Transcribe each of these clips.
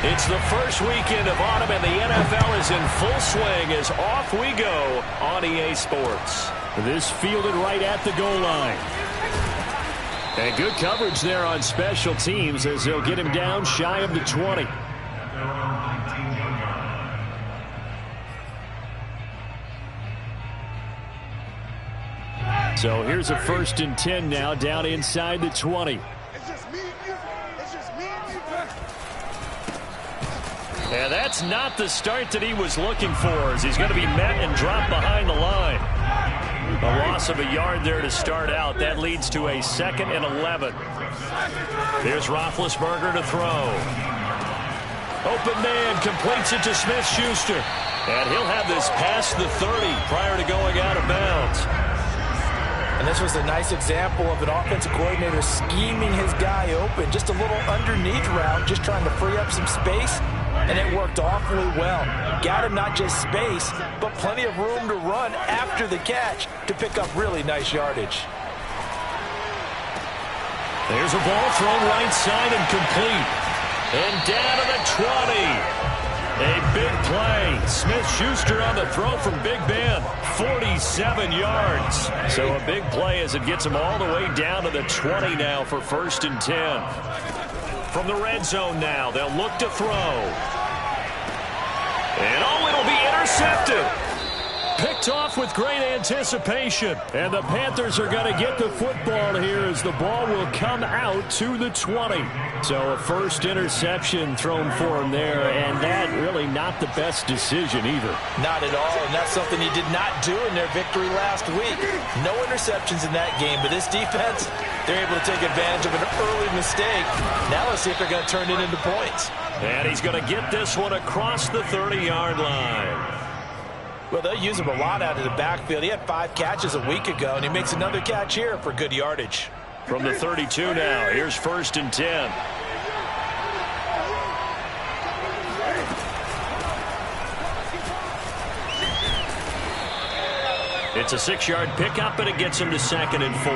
It's the first weekend of autumn, and the NFL is in full swing as off we go on EA Sports. This fielded right at the goal line. And good coverage there on special teams as they'll get him down shy of the 20. So here's a 1st and 10 now down inside the 20. And that's not the start that he was looking for, as he's going to be met and dropped behind the line. A loss of a yard there to start out. That leads to a 2nd and 11. Here's Roethlisberger to throw. Open man completes it to Smith-Schuster. And he'll have this past the 30 prior to going out of bounds. And this was a nice example of an offensive coordinator scheming his guy open. Just a little underneath route, just trying to free up some space. And it worked awfully well. Got him not just space, but plenty of room to run after the catch to pick up really nice yardage. There's a ball thrown right side and complete. And down to the 20. A big play. Smith-Schuster on the throw from Big Ben. 47 yards. So a big play as it gets him all the way down to the 20 now for 1st and 10. From the red zone now, they'll look to throw. And oh, it'll be intercepted. Picked off with great anticipation. And the Panthers are going to get the football here as the ball will come out to the 20. So a first interception thrown for him there, and that really not the best decision either. Not at all, and that's something he did not do in their victory last week. No interceptions in that game, but this defense, they're able to take advantage of an early mistake. Now let's see if they're going to turn it into points. And he's going to get this one across the 30-yard line. Well, they'll use him a lot out of the backfield. He had 5 catches a week ago, and he makes another catch here for good yardage. From the 32 now, here's 1st and 10. It's a 6-yard pickup, and it gets him to 2nd and 4.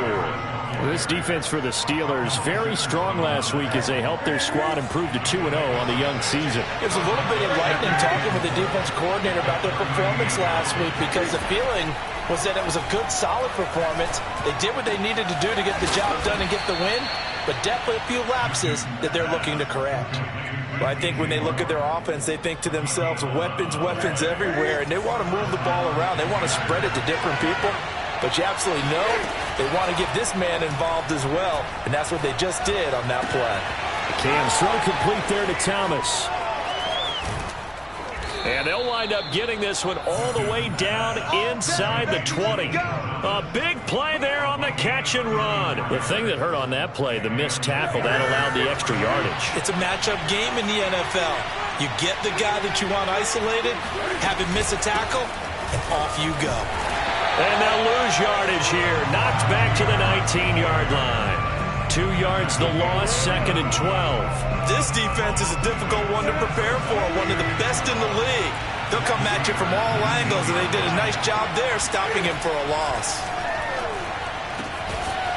This defense for the Steelers, very strong last week as they helped their squad improve to 2-0 on the young season. There's a little bit of lightning talking with the defense coordinator about their performance last week, because the feeling was that it was a good, solid performance. They did what they needed to do to get the job done and get the win, but definitely a few lapses that they're looking to correct. Well, I think when they look at their offense, they think to themselves, weapons, weapons everywhere, and they want to move the ball around. They want to spread it to different people. But you absolutely know they want to get this man involved as well, and that's what they just did on that play. Cam's throw complete there to Thomas. And they'll wind up getting this one all the way down inside the 20. A big play there on the catch and run. The thing that hurt on that play, the missed tackle, that allowed the extra yardage. It's a matchup game in the NFL. You get the guy that you want isolated, have him miss a tackle, and off you go. And they'll lose yardage here. Knocked back to the 19-yard line. 2 yards the loss, 2nd and 12. This defense is a difficult one to prepare for, one of the best in the league. They'll come at you from all angles, and they did a nice job there stopping him for a loss.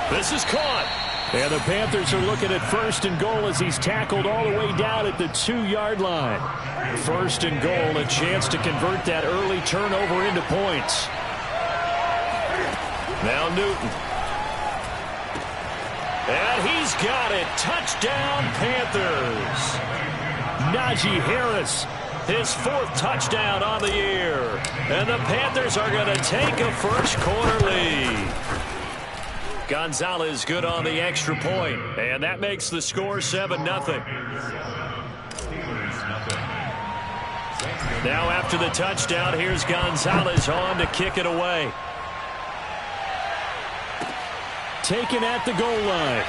This is caught. And the Panthers are looking at 1st and goal as he's tackled all the way down at the 2-yard line. 1st and goal, a chance to convert that early turnover into points. Now Newton. And he's got it. Touchdown, Panthers. Najee Harris, his 4th touchdown on the year. And the Panthers are going to take a first-quarter lead. Gonzalez good on the extra point. And that makes the score 7-0. Now after the touchdown, here's Gonzalez on to kick it away. Taken at the goal line.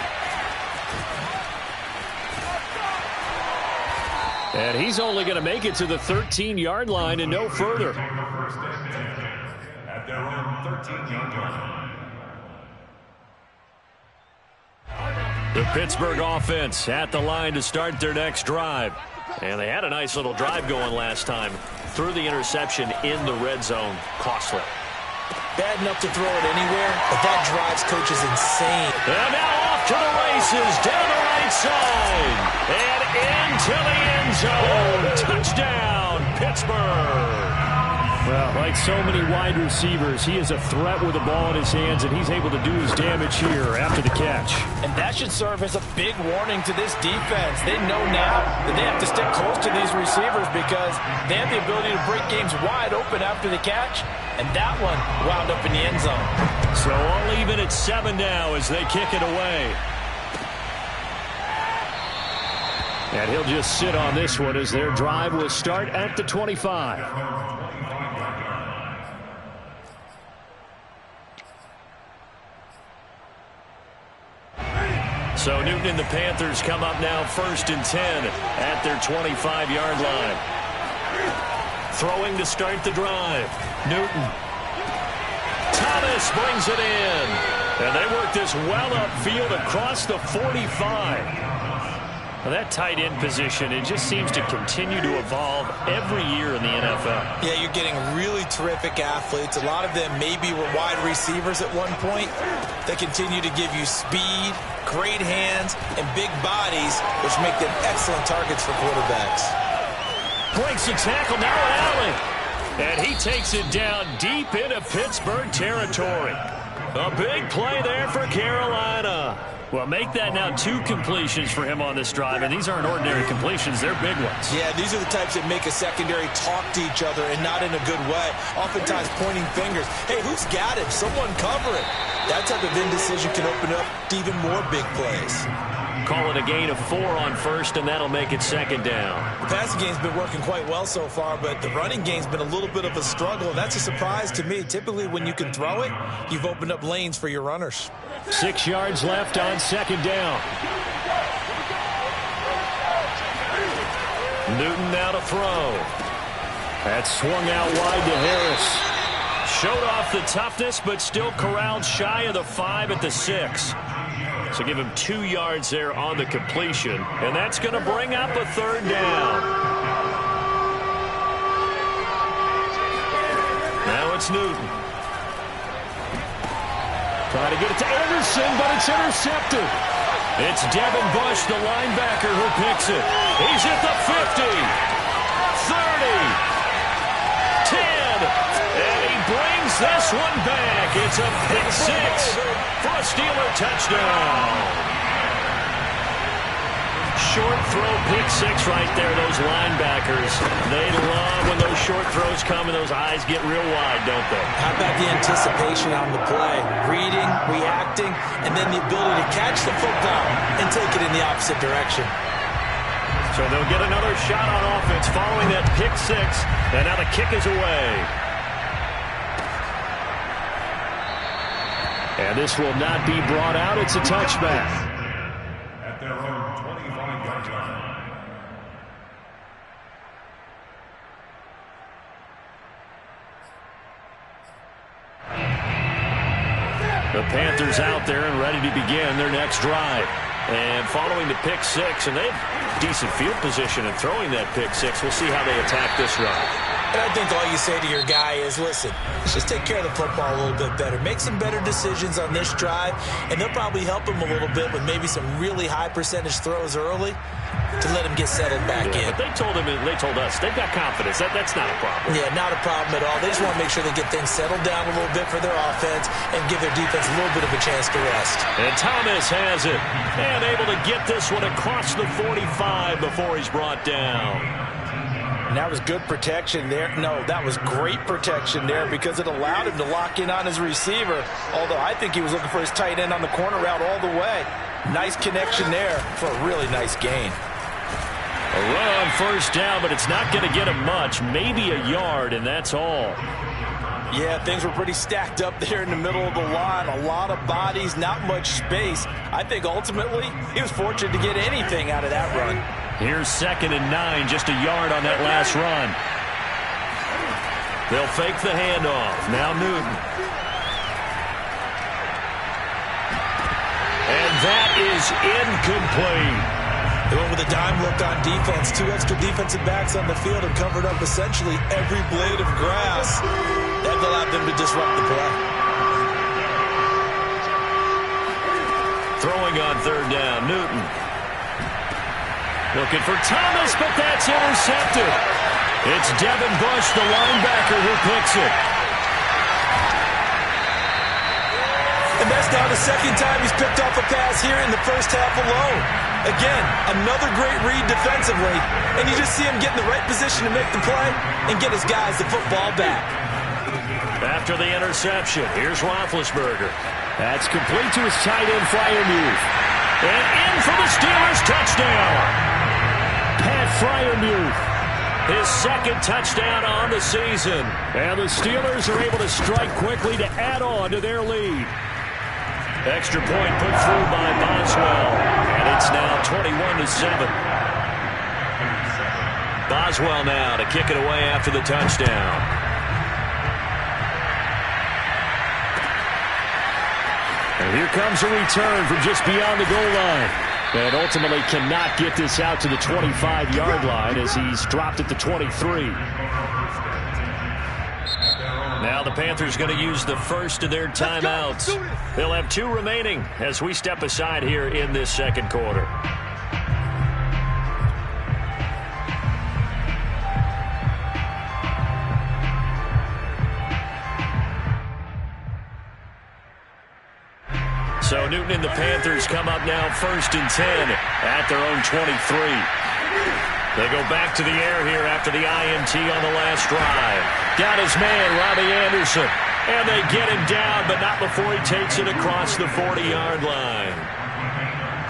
And he's only going to make it to the 13-yard line and no further. At their own 13-yard line. The Pittsburgh offense at the line to start their next drive. And they had a nice little drive going last time. Threw the interception in the red zone. Costly. bad enough to throw it anywhere, but that drives coaches insane. And now off to the races, down the right side, and into the end zone. Touchdown, Pittsburgh. Well, like so many wide receivers, he is a threat with the ball in his hands, and he's able to do his damage here after the catch. And that should serve as a big warning to this defense. They know now that they have to stick close to these receivers because they have the ability to break games wide open after the catch, and that one wound up in the end zone. So all even at 7 now as they kick it away. And he'll just sit on this one as their drive will start at the 25. So Newton and the Panthers come up now 1st and 10 at their 25-yard line. Throwing to start the drive. Newton. Thomas brings it in. And they work this well upfield across the 45. Well, that tight end position, it just seems to continue to evolve every year in the NFL. Yeah, you're getting really terrific athletes. A lot of them maybe were wide receivers at one point. They continue to give you speed, great hands, and big bodies, which make them excellent targets for quarterbacks. Breaks a tackle, now an alley. And he takes it down deep into Pittsburgh territory. A big play there for Carolina. Well, make that now 2 completions for him on this drive, and these aren't ordinary completions. They're big ones. Yeah, these are the types that make a secondary talk to each other and not in a good way, oftentimes pointing fingers. Hey, who's got him? Someone cover it. That type of indecision can open up to even more big plays. Call it a gain of 4 on first, and that'll make it 2nd down. The passing game's been working quite well so far, but the running game's been a little bit of a struggle. That's a surprise to me. Typically, when you can throw it, you've opened up lanes for your runners. 6 yards left on 2nd down. Newton now to throw. That swung out wide to Harris. Showed off the toughness, but still corralled shy of the 5 at the 6. So give him 2 yards there on the completion. And that's going to bring up a 3rd down. Now it's Newton. Trying to get it to Anderson, but it's intercepted. It's Devin Bush, the linebacker, who picks it. He's at the 50, 30, 10, and he brings this one back. It's a pick 6 for a Steeler touchdown. Short throw, pick 6 right there. Those linebackers, they love when those short throws come and those eyes get real wide, don't they? How about the anticipation on the play? Reading, reacting, and then the ability to catch the football and take it in the opposite direction. So they'll get another shot on offense following that pick 6, and now the kick is away. And this will not be brought out. It's a touchback. At their own 25-yard line. The Panthers out there and ready to begin their next drive. And following the pick 6, and they have decent field position in throwing that pick 6. We'll see how they attack this run. And I think all you say to your guy is, listen, let's just take care of the football a little bit better. Make some better decisions on this drive, and they'll probably help him a little bit with maybe some really high percentage throws early to let him get settled back in. But they told us, they've got confidence. That's not a problem. Yeah, not a problem at all. They just want to make sure they get things settled down a little bit for their offense and give their defense a little bit of a chance to rest. And Thomas has it, and able to get this one across the 45 before he's brought down. And that was good protection there. No, that was great protection there because it allowed him to lock in on his receiver, although I think he was looking for his tight end on the corner route all the way. Nice connection there for a really nice gain. A run on 1st down, but it's not going to get him much. Maybe a yard, and that's all. Yeah, things were pretty stacked up there in the middle of the line. A lot of bodies, not much space. I think ultimately he was fortunate to get anything out of that run. Here's 2nd and 9, just a yard on that last run. They'll fake the handoff. Now Newton. And that is incomplete. They went with a dime look on defense. 2 extra defensive backs on the field and covered up essentially every blade of grass. That allowed them to disrupt the play. Throwing on third down, Newton. Looking for Thomas, but that's intercepted. It's Devin Bush, the linebacker, who picks it. And that's now the second time he's picked off a pass here in the first half alone. Again, another great read defensively, and you just see him get in the right position to make the play and get his guys the football back. After the interception, here's Roethlisberger. That's complete to his tight end, Freiermuth. And in for the Steelers' touchdown. Pat Freiermuth, his second touchdown on the season. And the Steelers are able to strike quickly to add on to their lead. Extra point put through by Boswell. And it's now 21-7. Boswell now to kick it away after the touchdown. And here comes a return from just beyond the goal line. And ultimately cannot get this out to the 25-yard line as he's dropped it to 23. Now the Panthers going to use the first of their timeouts. They'll have 2 remaining as we step aside here in this second quarter. So Newton and the Panthers come up now 1st and 10 at their own 23. They go back to the air here after the INT on the last drive. Got his man, Robbie Anderson. And they get him down, but not before he takes it across the 40-yard line.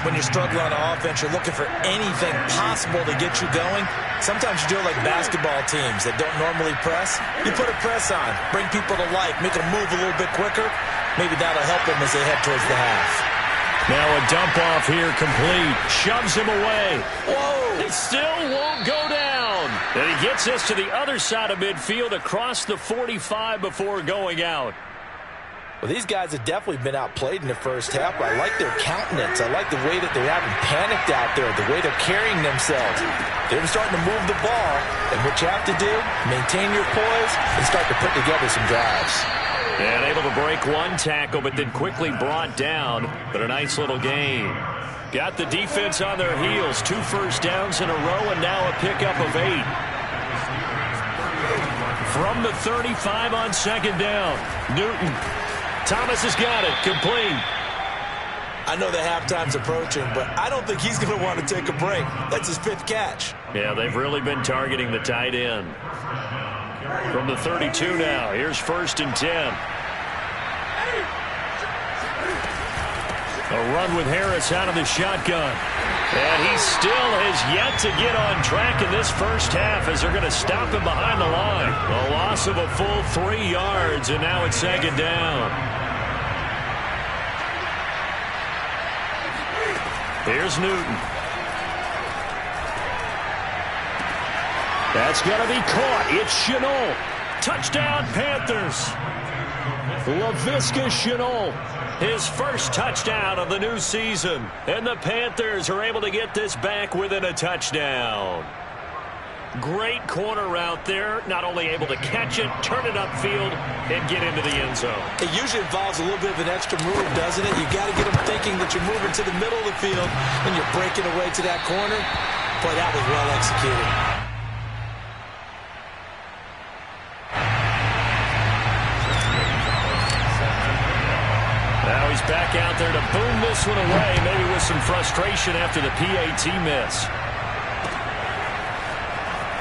When you're struggling on offense, you're looking for anything possible to get you going. Sometimes you do it like basketball teams that don't normally press. You put a press on, bring people to life, make them move a little bit quicker. Maybe that'll help them as they head towards the half. Now a dump off here complete. Shoves him away. Whoa! It still won't go down. And he gets us to the other side of midfield across the 45 before going out. Well, these guys have definitely been outplayed in the first half. I like their countenance. I like the way that they're having panicked out there, the way they're carrying themselves. They're starting to move the ball. And what you have to do, maintain your poise and start to put together some drives. And able to break one tackle, but then quickly brought down. But a nice little game. Got the defense on their heels. 2 first downs in a row, and now a pickup of 8. From the 35 on second down, Newton. Thomas has got it. Complete. I know the halftime's approaching, but I don't think he's going to want to take a break. That's his 5th catch. Yeah, they've really been targeting the tight end. From the 32 now, here's 1st and 10. A run with Harris out of the shotgun. And he still has yet to get on track in this first half as they're going to stop him behind the line. A loss of a full 3 yards, and now it's second down. Here's Newton. That's going to be caught. It's Shenault. Touchdown, Panthers. Laviska Shenault. His first touchdown of the new season. And the Panthers are able to get this back within a touchdown. Great corner route there. Not only able to catch it, turn it upfield, and get into the end zone. It usually involves a little bit of an extra move, doesn't it? You got to get them thinking that you're moving to the middle of the field and you're breaking away to that corner. Boy, that was well executed. Now he's back out there to boom this one away, maybe with some frustration after the PAT miss.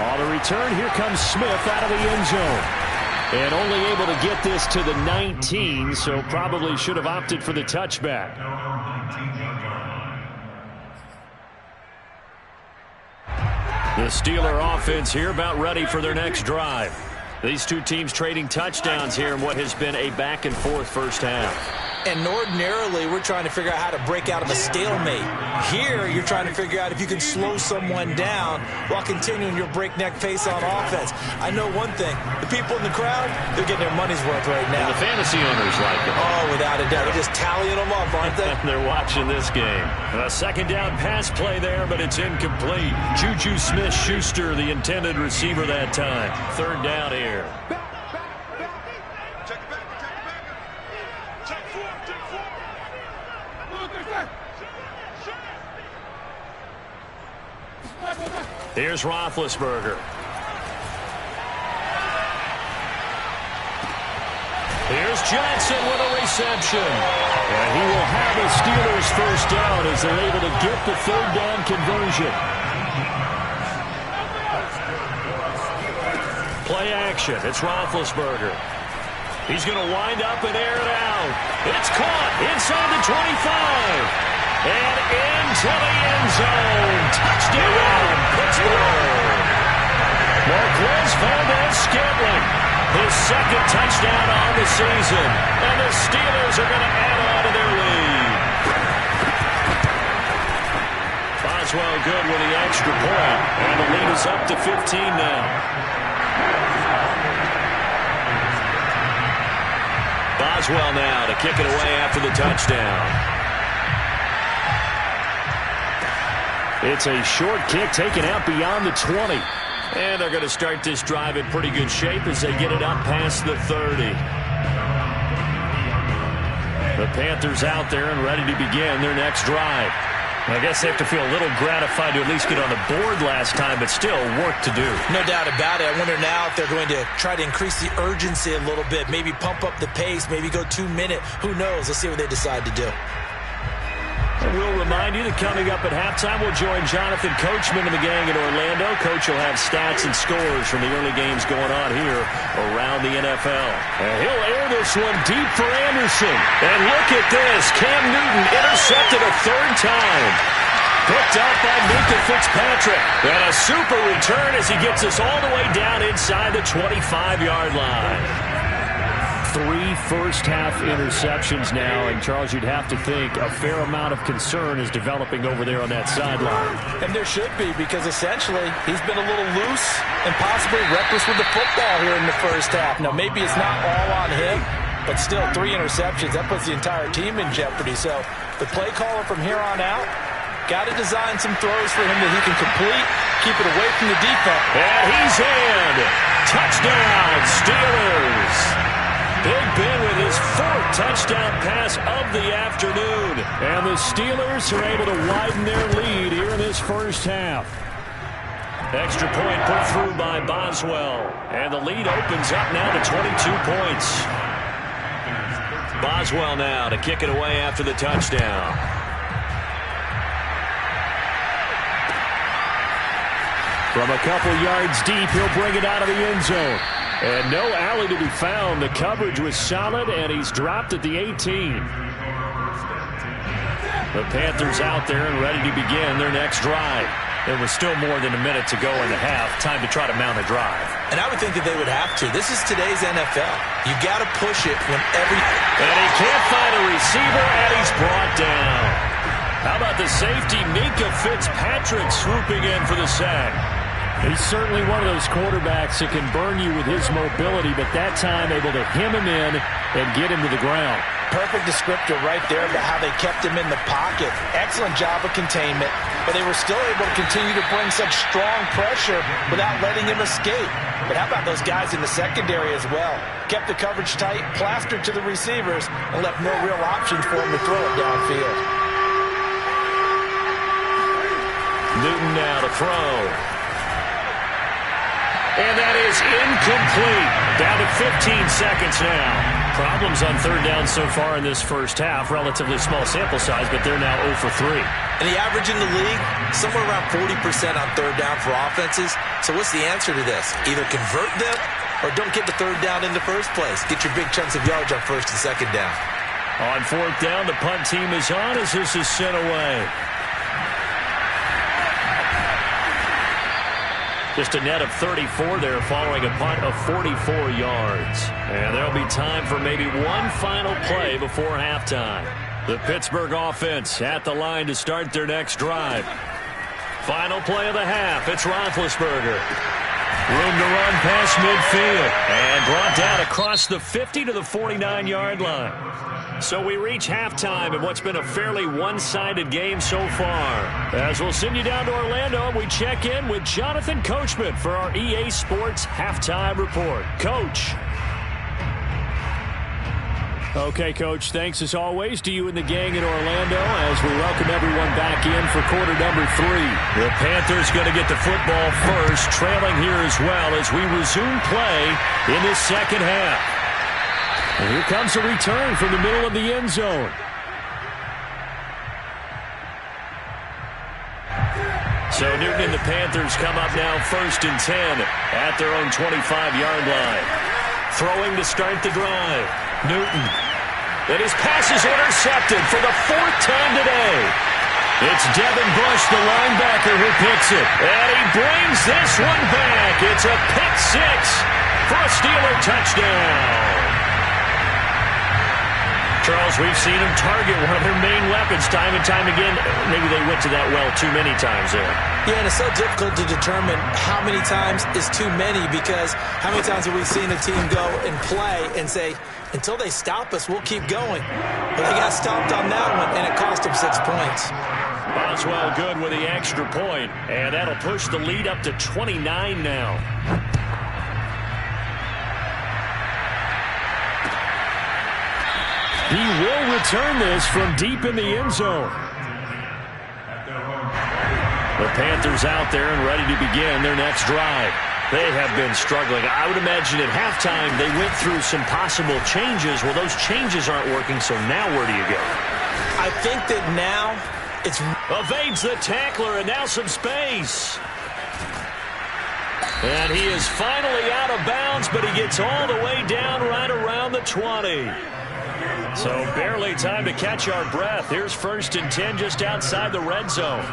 On the return, here comes Smith out of the end zone. And only able to get this to the 19, so probably should have opted for the touchback. The Steeler offense here about ready for their next drive. These two teams trading touchdowns here in what has been a back-and-forth first half. And ordinarily, we're trying to figure out how to break out of a stalemate. Here, you're trying to figure out if you can slow someone down while continuing your breakneck pace on offense. I know one thing. The people in the crowd, they're getting their money's worth right now. And the fantasy owners like them. Oh, without a doubt. They're just tallying them up, aren't they? They're watching this game. A second down pass play there, but it's incomplete. Juju Smith-Schuster, the intended receiver that time. Third down here. Here's Roethlisberger. Here's Johnson with a reception. And he will have a Steelers first down as they're able to get the third down conversion. Play action. It's Roethlisberger. He's going to wind up and air it out. It's caught inside the 25. And into the end zone. Touchdown, Pittsburgh. Marquez Valdez-Scantling. His second touchdown on the season. And the Steelers are going to add on to their lead. Boswell good with the extra point. And the lead is up to 15 now. Boswell now to kick it away after the touchdown. It's a short kick taken out beyond the 20. And they're going to start this drive in pretty good shape as they get it up past the 30. The Panthers out there and ready to begin their next drive. I guess they have to feel a little gratified to at least get on the board last time, but still work to do. No doubt about it. I wonder now if they're going to try to increase the urgency a little bit, maybe pump up the pace, maybe go 2 minute. Who knows? Let's see what they decide to do. And we'll remind you that coming up at halftime, we'll join Jonathan Coachman and the gang in Orlando. Coach will have stats and scores from the early games going on here around the NFL. And he'll air this one deep for Anderson. And look at this. Cam Newton intercepted a third time. Picked up by Minka Fitzpatrick. And a super return as he gets us all the way down inside the 25-yard line. 3 first-half interceptions now, and Charles, you'd have to think a fair amount of concern is developing over there on that sideline. And there should be, because essentially he's been a little loose and possibly reckless with the football here in the first half. Now, maybe it's not all on him, but still 3 interceptions. That puts the entire team in jeopardy. So the play caller from here on out got to design some throws for him that he can complete, keep it away from the defense. And he's in. Touchdown, Steelers. Big Ben with his 4th touchdown pass of the afternoon. And the Steelers are able to widen their lead here in this first half. Extra point put through by Boswell. And the lead opens up now to 22 points. Boswell now to kick it away after the touchdown. From a couple yards deep, he'll bring it out of the end zone. And no alley to be found. The coverage was solid, and he's dropped at the 18. The Panthers out there and ready to begin their next drive. There was still more than a minute to go in the half. Time to try to mount a drive. And I would think that they would have to. This is today's NFL. You got to push it whenever. And he can't find a receiver, and he's brought down. How about the safety, Minka Fitzpatrick, swooping in for the sack? He's certainly one of those quarterbacks that can burn you with his mobility, but that time able to hem him in and get him to the ground. Perfect descriptor right there about how they kept him in the pocket. Excellent job of containment, but they were still able to continue to bring such strong pressure without letting him escape. But how about those guys in the secondary as well? Kept the coverage tight, plastered to the receivers, and left no real options for him to throw it downfield. Newton now to throw. And that is incomplete. Down to 15 seconds now. Problems on third down so far in this first half. Relatively small sample size, but they're now 0 for 3. And the average in the league, somewhere around 40% on third down for offenses. So what's the answer to this? Either convert them or don't get the third down in the first place. Get your big chunks of yards on first and second down. On fourth down, the punt team is on as this is sent away. Just a net of 34 there following a punt of 44 yards. And there'll be time for maybe one final play before halftime. The Pittsburgh offense at the line to start their next drive. Final play of the half. It's Roethlisberger. Room to run past midfield. And brought down across the 50 to the 49-yard line. So we reach halftime in what's been a fairly one-sided game so far. As we'll send you down to Orlando, and we check in with Jonathan Coachman for our EA Sports Halftime Report. Coach. Okay, Coach, thanks as always to you and the gang in Orlando as we welcome everyone back in for quarter number 3. The Panthers going to get the football first, trailing here as well as we resume play in this second half. And here comes a return from the middle of the end zone. So Newton and the Panthers come up now first and 10 at their own 25-yard line. Throwing to start the drive. Newton. And his pass is intercepted for the 4th time today. It's Devin Bush, the linebacker, who picks it. And he brings this one back. It's a pick 6 for a Steeler touchdown. Charles, we've seen him target one of their main weapons time and time again. Maybe they went to that well too many times there. Yeah, and it's so difficult to determine how many times is too many because how many times have we seen a team go and play and say, until they stop us, we'll keep going. But they got stopped on that one, and it cost them 6 points. Boswell good with the extra point, and that'll push the lead up to 29 now. He will return this from deep in the end zone. The Panthers out there and ready to begin their next drive. They have been struggling. I would imagine at halftime they went through some possible changes. Well, those changes aren't working, so now where do you go? I think that now it's... Evades the tackler, and now some space. And he is finally out of bounds, but he gets all the way down right around the 20. So barely time to catch our breath. Here's 1st and 10 just outside the red zone.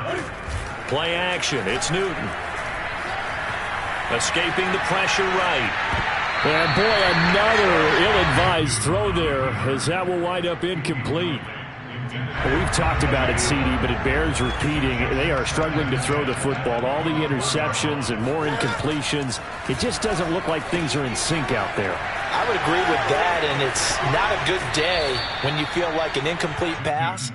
Play action. It's Newton. Escaping the pressure right. And boy, another ill-advised throw there as that will wind up incomplete. We've talked about it, CD, but it bears repeating. They are struggling to throw the football. All the interceptions and more incompletions. It just doesn't look like things are in sync out there. I would agree with that, and it's not a good day when you feel like an incomplete pass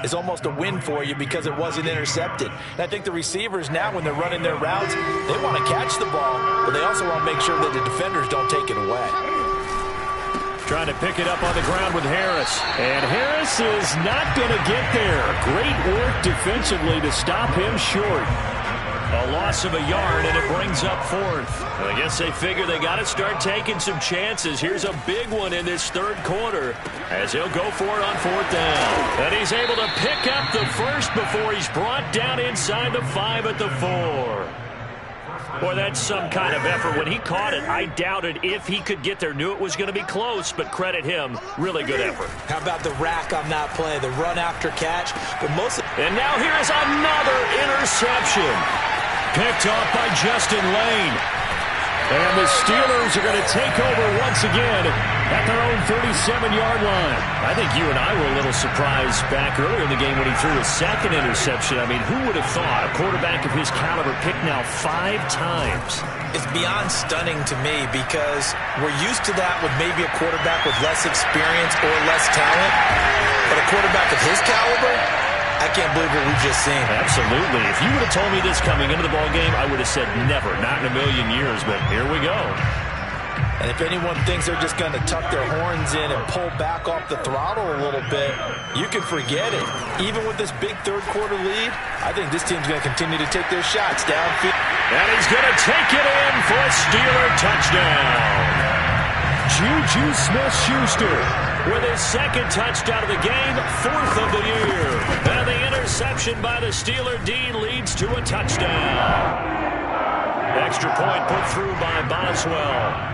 is almost a win for you because it wasn't intercepted. And I think the receivers now, when they're running their routes, they want to catch the ball, but they also want to make sure that the defenders don't take it away. Trying to pick it up on the ground with Harris. And Harris is not going to get there. Great work defensively to stop him short. A loss of a yard, and it brings up 4th. And I guess they figure they got to start taking some chances. Here's a big one in this 3rd quarter as he'll go for it on 4th down. And he's able to pick up the first before he's brought down inside the 5 at the 4. Boy, that's some kind of effort. When he caught it, I doubted if he could get there. Knew it was going to be close, but credit him. Really good effort. How about the rack on that play, the run after catch? But and now here is another interception. Picked off by Justin Lane. And the Steelers are going to take over once again at their own 37-yard line. I think you and I were a little surprised back earlier in the game when he threw his 2nd interception. I mean, who would have thought a quarterback of his caliber picked now 5 times? It's beyond stunning to me because we're used to that with maybe a quarterback with less experience or less talent. But a quarterback of his caliber, I can't believe what we've just seen. Absolutely. If you would have told me this coming into the ballgame, I would have said never, not in a million years, but here we go. And if anyone thinks they're just going to tuck their horns in and pull back off the throttle a little bit, you can forget it. Even with this big 3rd quarter lead, I think this team's going to continue to take their shots downfield. And he's going to take it in for a Steeler touchdown. Juju Smith-Schuster with his 2nd touchdown of the game, 4th of the year. And the interception by the Steeler D leads to a touchdown. Extra point put through by Boswell,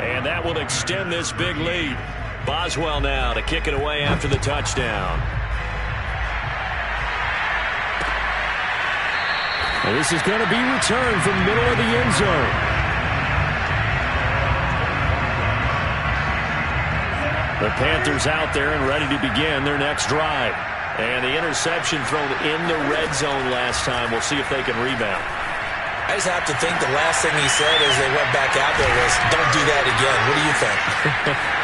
and that will extend this big lead. Boswell now to kick it away after the touchdown. And this is going to be returned from the middle of the end zone. The Panthers out there and ready to begin their next drive. And the interception thrown in the red zone last time. We'll see if they can rebound. I just have to think the last thing he said as they went back out there was, don't do that again. What do you think?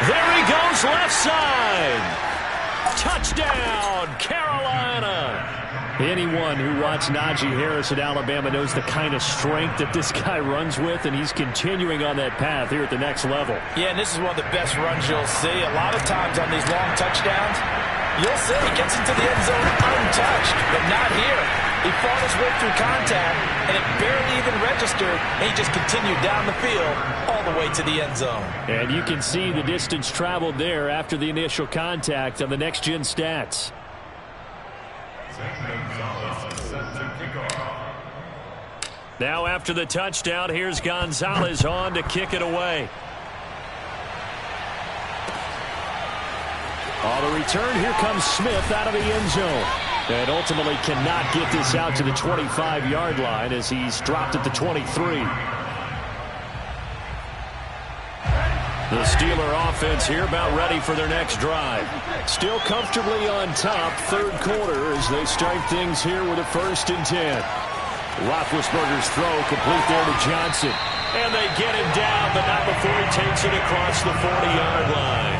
There he goes, left side. Touchdown, Carolina. Anyone who watched Najee Harris at Alabama knows the kind of strength that this guy runs with, and he's continuing on that path here at the next level. Yeah, and this is one of the best runs you'll see. A lot of times on these long touchdowns, you'll see he gets into the end zone untouched, but not here. He fought his way through contact, and it barely even registered, and he just continued down the field all the way to the end zone. And you can see the distance traveled there after the initial contact on the next-gen stats. Now after the touchdown, here's Gonzalez on to kick it away. On the return, here comes Smith out of the end zone. And ultimately cannot get this out to the 25-yard line as he's dropped at the 23. The Steeler offense here about ready for their next drive. Still comfortably on top, third quarter as they start things here with a 1st and 10. Roethlisberger's throw complete there to Johnson. And they get him down, but not before he takes it across the 40-yard line.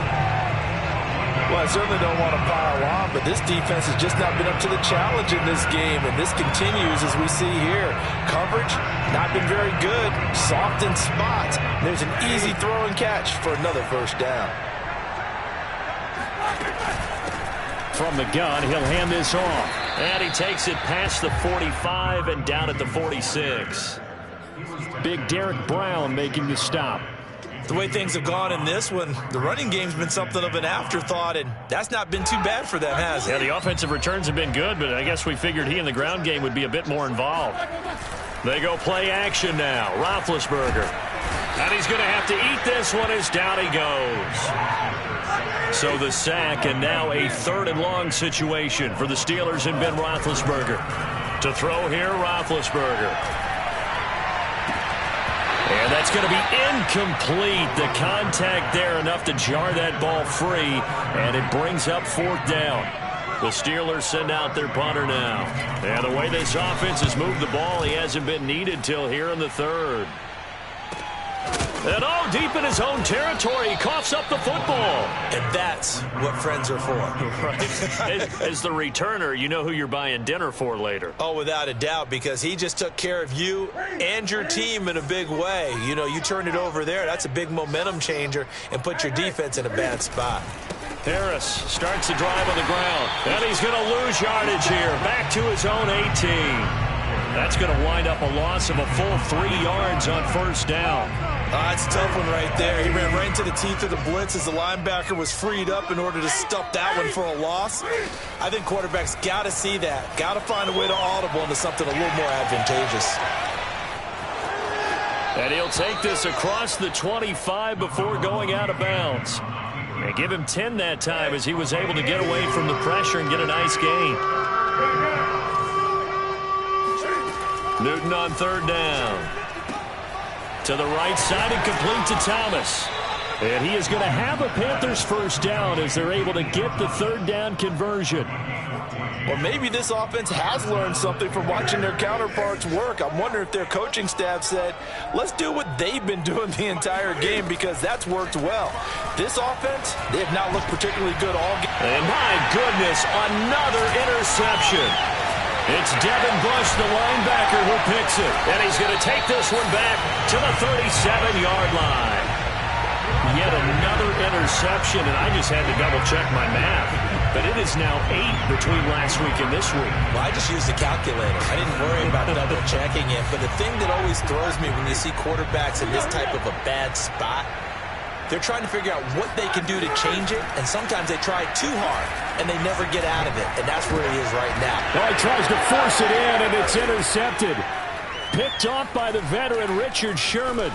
Well, I certainly don't want to pile on, but this defense has just not been up to the challenge in this game, and this continues as we see here. Coverage, not been very good. Soft in spots. There's an easy throw and catch for another 1st down. From the gun, he'll hand this off. And he takes it past the 45 and down at the 46. Big Derek Brown making the stop. The way things have gone in this one, the running game's been something of an afterthought, and that's not been too bad for them, has it? Yeah, the offensive returns have been good, but I guess we figured he in the ground game would be a bit more involved. They go play action now. Roethlisberger. And he's going to have to eat this one as down he goes. So the sack, and now a 3rd and long situation for the Steelers and Ben Roethlisberger. To throw here, Roethlisberger. And that's going to be incomplete. The contact there enough to jar that ball free, and it brings up 4th down. The Steelers send out their punter now. And the way this offense has moved the ball, he hasn't been needed till here in the 3rd. And deep in his own territory, he coughs up the football. And that's what friends are for. Right. As the returner, you know who you're buying dinner for later. Oh, without a doubt, because he just took care of you and your team in a big way. You know, you turned it over there. That's a big momentum changer and put your defense in a bad spot. Harris starts the drive on the ground. And he's going to lose yardage here. Back to his own 18. That's going to wind up a loss of a full 3 yards on 1st down. That's a tough one right there. He ran right into the teeth of the blitz as the linebacker was freed up in order to stop that one for a loss. I think quarterbacks got to see that. Got to find a way to audible into something a little more advantageous. And he'll take this across the 25 before going out of bounds. They give him 10 that time as he was able to get away from the pressure and get a nice gain. Newton on 3rd down. To the right side and complete to Thomas. And he is going to have a Panthers 1st down as they're able to get the 3rd down conversion. Well, maybe this offense has learned something from watching their counterparts work. I'm wondering if their coaching staff said, let's do what they've been doing the entire game, because that's worked well. This offense, they have not looked particularly good all game. And my goodness, another interception. It's Devin Bush, the linebacker, who picks it. And he's going to take this one back to the 37-yard line. Yet another interception, and I just had to double-check my math. But it is now 8 between last week and this week. Well, I just used the calculator. I didn't worry about double-checking it. But the thing that always throws me when you see quarterbacks in this type of a bad spot, they're trying to figure out what they can do to change it, and sometimes they try too hard, and they never get out of it, and that's where he is right now. Well, he tries to force it in, and it's intercepted. Picked off by the veteran Richard Sherman.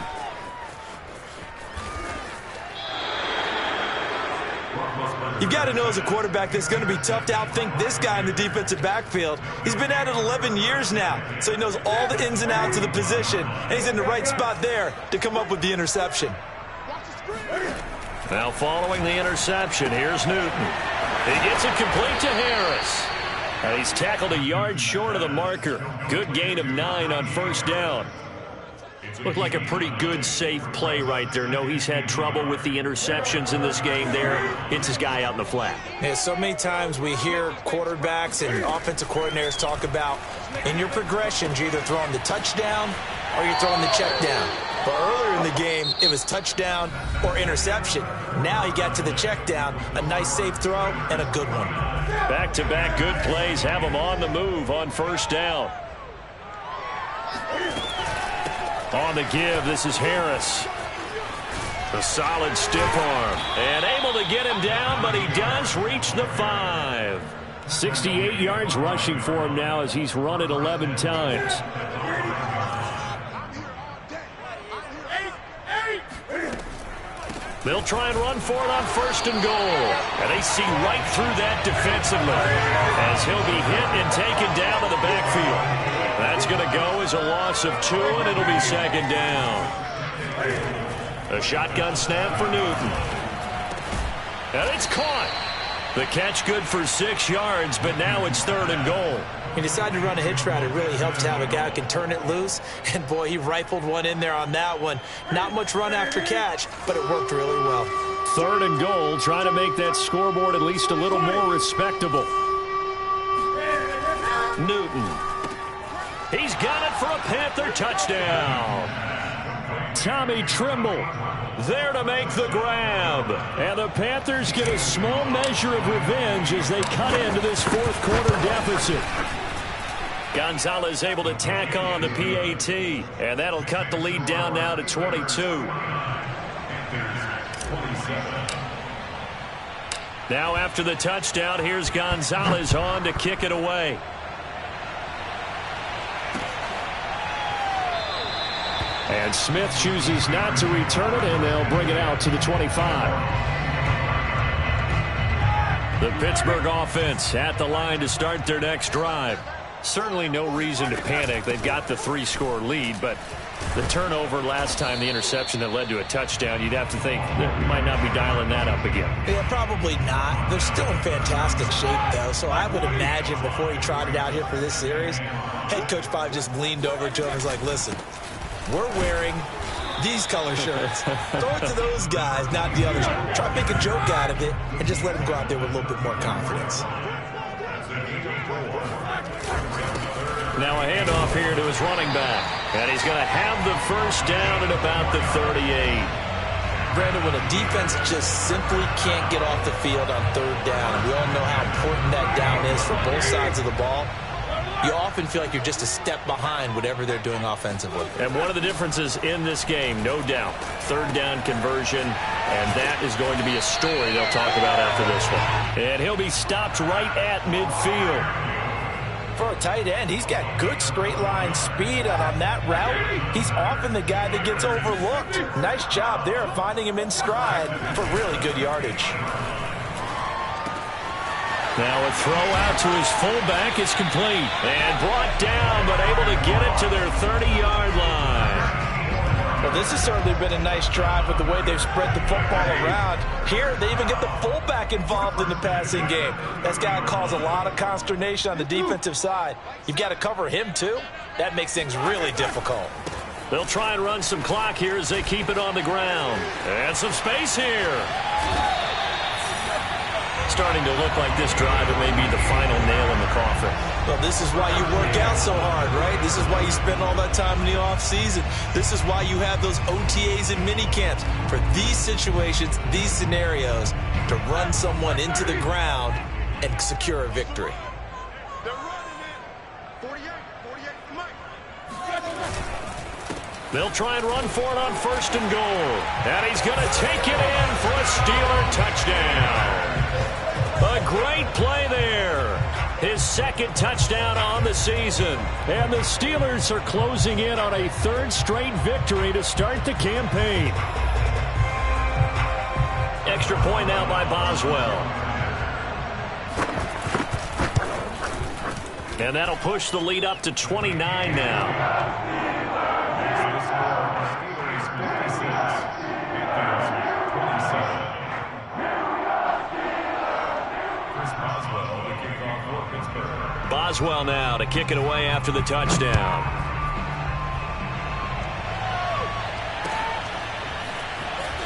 You've got to know as a quarterback that it's going to be tough to outthink this guy in the defensive backfield. He's been at it 11 years now, so he knows all the ins and outs of the position, and he's in the right spot there to come up with the interception. Now following the interception, here's Newton. He gets it complete to Harris. And he's tackled a yard short of the marker. Good gain of 9 on 1st down. Looked like a pretty good, safe play right there. No, he's had trouble with the interceptions in this game there. Hits his guy out in the flat. Yeah, so many times we hear quarterbacks and offensive coordinators talk about in your progressions, you're either throwing the touchdown or you're throwing the check down. But earlier in the game, it was touchdown or interception. Now he got to the check down, a nice safe throw, and a good one. Back-to-back good plays have him on the move on first down. On the give, this is Harris. A solid stiff arm. And able to get him down, but he does reach the 5. 68 yards rushing for him now as he's run it 11 times. They'll try and run for it on first and goal. And they see right through that defensively as he'll be hit and taken down to the backfield. That's going to go as a loss of 2, and it'll be second down. A shotgun snap for Newton. And it's caught. The catch good for 6 yards, but now it's third and goal. He decided to run a hitch route. It really helped to have a guy who can turn it loose. And, boy, he rifled one in there on that one. Not much run after catch, but it worked really well. Third and goal, trying to make that scoreboard at least a little more respectable. Newton. He's got it for a Panther touchdown. Tommy Trimble there to make the grab. And the Panthers get a small measure of revenge as they cut into this fourth quarter deficit. Gonzalez able to tack on the PAT. And that'll cut the lead down now to 22. Now after the touchdown, here's Gonzalez on to kick it away. And Smith chooses not to return it, and they'll bring it out to the 25. The Pittsburgh offense at the line to start their next drive. Certainly no reason to panic. They've got the 3-score lead, but the turnover last time, the interception that led to a touchdown, you'd have to think they might not be dialing that up again. Yeah, probably not. They're still in fantastic shape, though, so I would imagine before he trotted out here for this series, head coach probably just leaned over to him and was like, listen, we're wearing these color shirts. Throw it to those guys, not the others. Try to make a joke out of it and just let them go out there with a little bit more confidence. Now a handoff here to his running back. And he's going to have the first down at about the 38. Brandon, when a defense just simply can't get off the field on third down, and we all know how important that down is for both sides of the ball, you often feel like you're just a step behind whatever they're doing offensively. And one of the differences in this game, no doubt, third down conversion, and that is going to be a story they'll talk about after this one. And he'll be stopped right at midfield. For a tight end, he's got good straight line speed, and on that route, he's often the guy that gets overlooked. Nice job there of finding him in stride for really good yardage. Now a throw out to his fullback is complete. And brought down, but able to get it to their 30-yard line. Well, this has certainly been a nice drive with the way they've spread the football around. Here, they even get the fullback involved in the passing game. That's got to cause a lot of consternation on the defensive side. You've got to cover him, too. That makes things really difficult. They'll try and run some clock here as they keep it on the ground. And some space here. Starting to look like this drive, it may be the final nail in the coffin. Well, this is why you work out so hard, right? This is why you spend all that time in the offseason. This is why you have those OTAs and mini camps for these situations, these scenarios, to run someone into the ground and secure a victory. They'll try and run for it on first and goal. And he's going to take it in for a Steeler touchdown. A great play there. His second touchdown on the season. And the Steelers are closing in on a third straight victory to start the campaign. Extra point now by Boswell. And that'll push the lead up to 29 now. Boswell now to kick it away after the touchdown.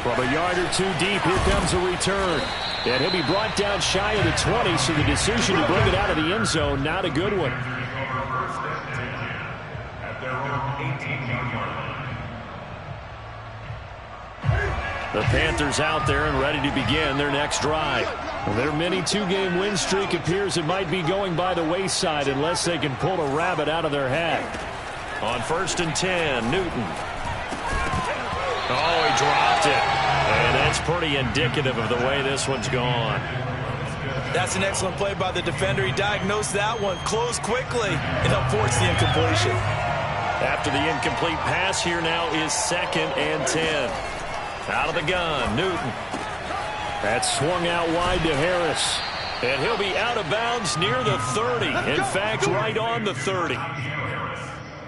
From a yard or two deep, here comes a return. And he'll be brought down shy of the 20, so the decision to bring it out of the end zone, not a good one. At their own 18-yard line. The Panthers out there and ready to begin their next drive. Their mini two-game win streak appears it might be going by the wayside unless they can pull a rabbit out of their hat. On 1st and 10, Newton. Oh, he dropped it. And that's pretty indicative of the way this one's gone. That's an excellent play by the defender. He diagnosed that one, closed quickly, and helped force the incompletion. After the incomplete pass, here now is 2nd and 10. Out of the gun, Newton. That's swung out wide to Harris. And he'll be out of bounds near the 30. In fact, right on the 30.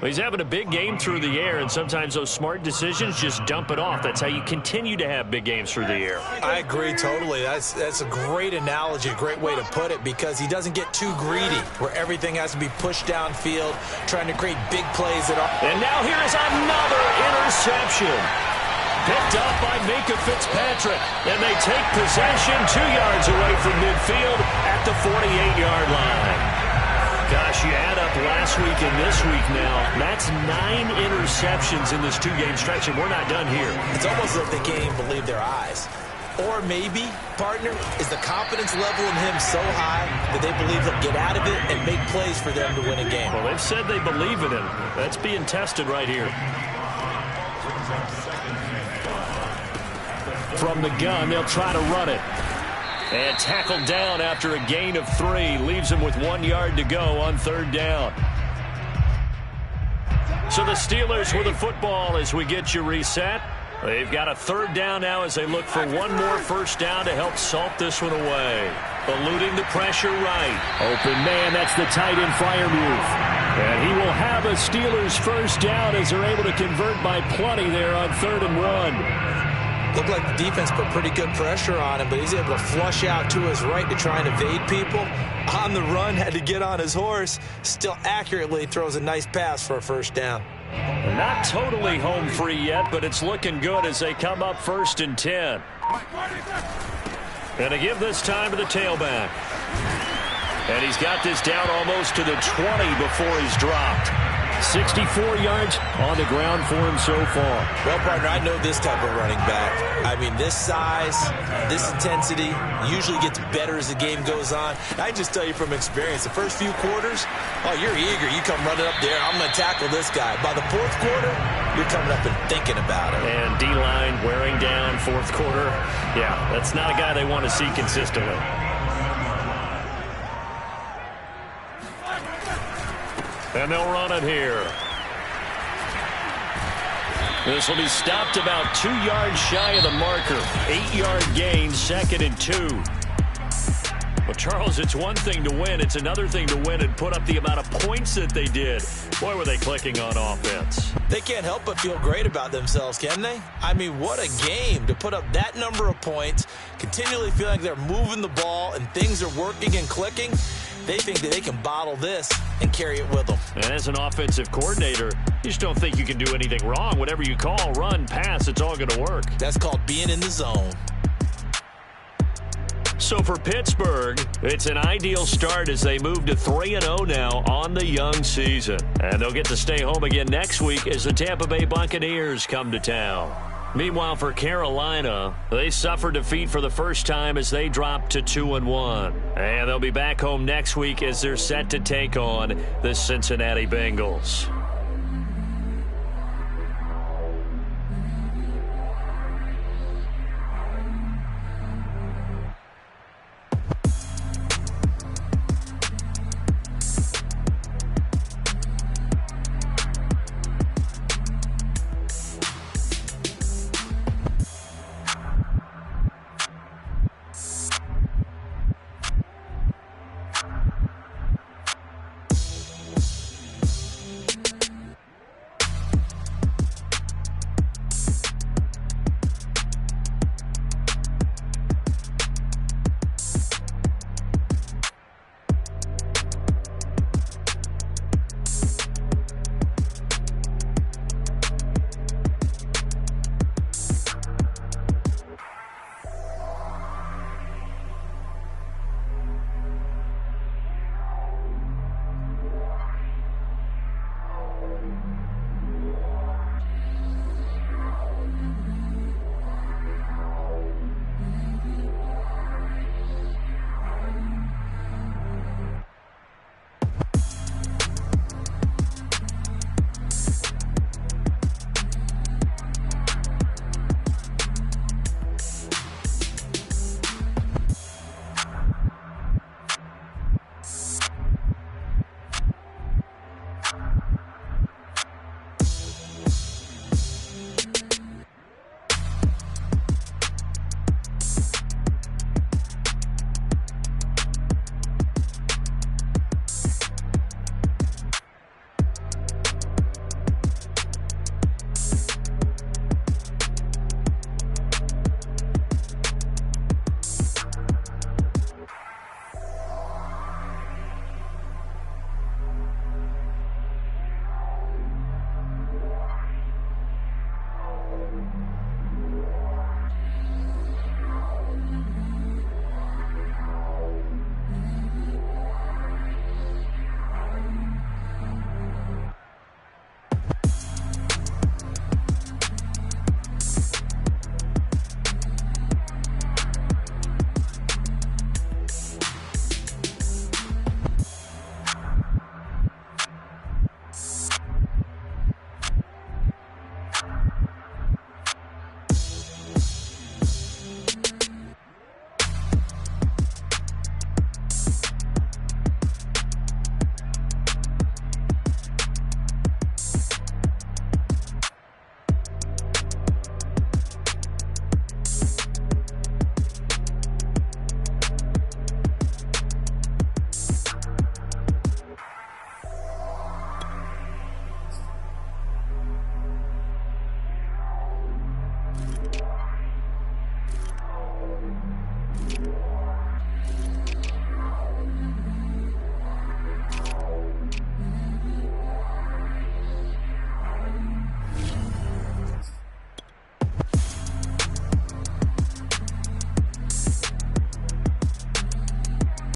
He's having a big game through the air, and sometimes those smart decisions just dump it off. That's how you continue to have big games through the air. I agree totally. That's a great analogy, a great way to put it, because he doesn't get too greedy where everything has to be pushed downfield, trying to create big plays. And now here is another interception. Picked up by Minka Fitzpatrick, and they take possession 2 yards away from midfield at the 48-yard line. Gosh, you add up last week and this week now, that's 9 interceptions in this two-game stretch, and we're not done here. It's almost like they can't even believe their eyes. Or maybe, partner, is the confidence level in him so high that they believe he'll get out of it and make plays for them to win a game. Well, they've said they believe in him. That's being tested right here. From the gun, they'll try to run it. And tackled down after a gain of 3. Leaves him with 1 yard to go on 3rd down. So the Steelers with the football as we get you reset. They've got a 3rd down now as they look for one more first down to help salt this one away. Eluding the pressure right. Open man, that's the tight end Freiermuth. And he will have a Steelers first down as they're able to convert by plenty there on 3rd and 1. Looked like the defense put pretty good pressure on him, but he's able to flush out to his right to try and evade people. On the run, had to get on his horse. Still accurately throws a nice pass for a first down. Not totally home free yet, but it's looking good as they come up 1st and 10. And to give this time to the tailback. And he's got this down almost to the 20 before he's dropped. 64 yards on the ground for him so far. Well, partner, I know this type of running back. I mean, this size, this intensity usually gets better as the game goes on. I just tell you from experience, the first few quarters, oh, you're eager. You come running up there, I'm going to tackle this guy. By the 4th quarter, you're coming up and thinking about it. And D-line wearing down 4th quarter. Yeah, that's not a guy they want to see consistently. And they'll run it here. This will be stopped about 2 yards shy of the marker. 8-yard gain, 2nd and 2. Well, Charles, it's one thing to win. It's another thing to win and put up the amount of points that they did. Boy, were they clicking on offense. They can't help but feel great about themselves, can they? I mean, what a game to put up that number of points, continually feel like they're moving the ball and things are working and clicking. They think that they can bottle this and carry it with them. And as an offensive coordinator, you just don't think you can do anything wrong. Whatever you call, run, pass, it's all going to work. That's called being in the zone. So for Pittsburgh, it's an ideal start as they move to 3-0 now on the young season. And they'll get to stay home again next week as the Tampa Bay Buccaneers come to town. Meanwhile, for Carolina, they suffered defeat for the first time as they dropped to 2-1. And they'll be back home next week as they're set to take on the Cincinnati Bengals.